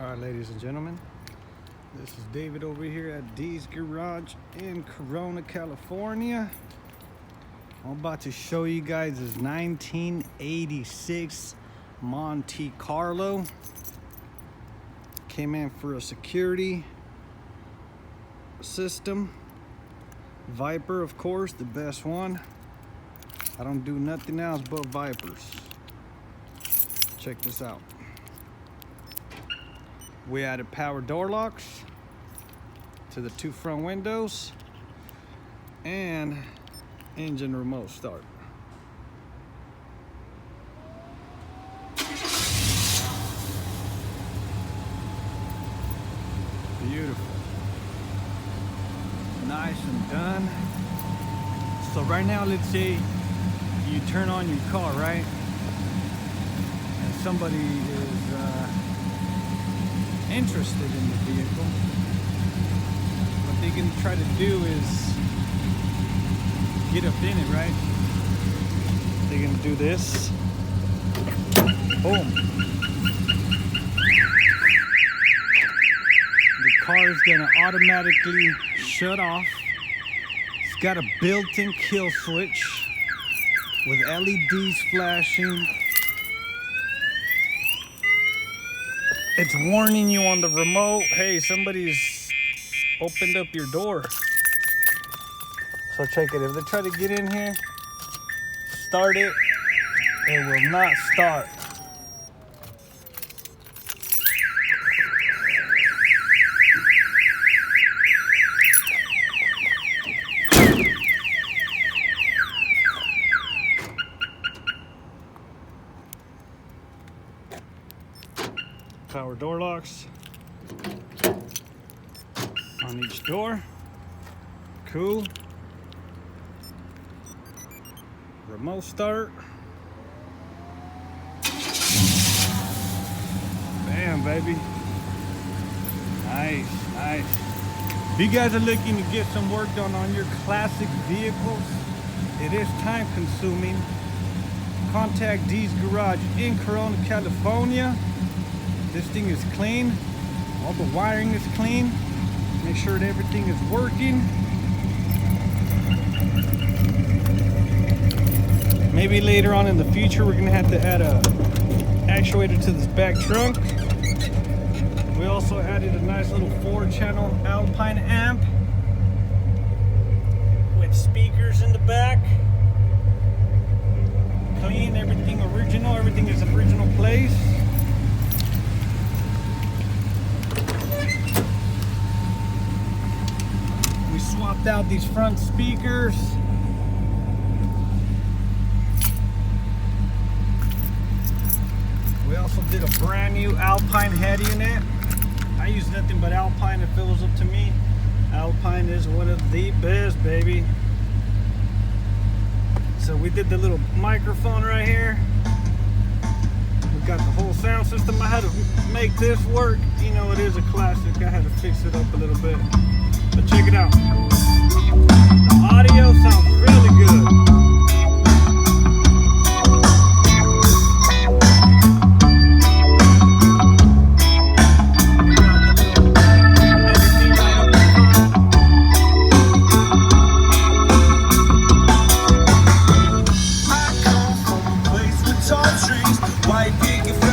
Alright, ladies and gentlemen, this is David over here at D's Garage in Corona, California. I'm about to show you guys this 1986 Monte Carlo. Came in for a security system. Viper, of course, the best one. I don't do nothing else but Vipers. Check this out. We added power door locks to the two front windows and engine remote start. Beautiful. Nice and done. So right now, let's say you turn on your car, right? And somebody is interested in the vehicle. What they can try to do is get up in it, right? They're gonna do this. Boom. The car is gonna automatically shut off. It's got a built-in kill switch with LEDs flashing. It's warning you on the remote, hey, somebody's opened up your door. So check it, if they try to get in here, start it, it will not start. Power door locks on each door. Cool. Remote start. Bam, baby. Nice, nice. If you guys are looking to get some work done on your classic vehicles, it is time consuming. Contact D's Garage in Corona, California. This thing is clean. All the wiring is clean. Make sure that everything is working. Maybe later on in the future we're gonna have to add a actuator to this back trunk. We also added a nice little 4-channel Alpine amp with speakers in the back. Clean, everything original, everything is original place. Swapped out these front speakers. We also did a brand new Alpine head unit. I use nothing but Alpine if it was up to me. Alpine is one of the best, baby. So we did the little microphone right here. We got the whole sound system. I had to make this work. You know, it is a classic. I had to fix it up a little bit. But check it out. The audio sounds really good. I come from a place with tall trees, white picket fence.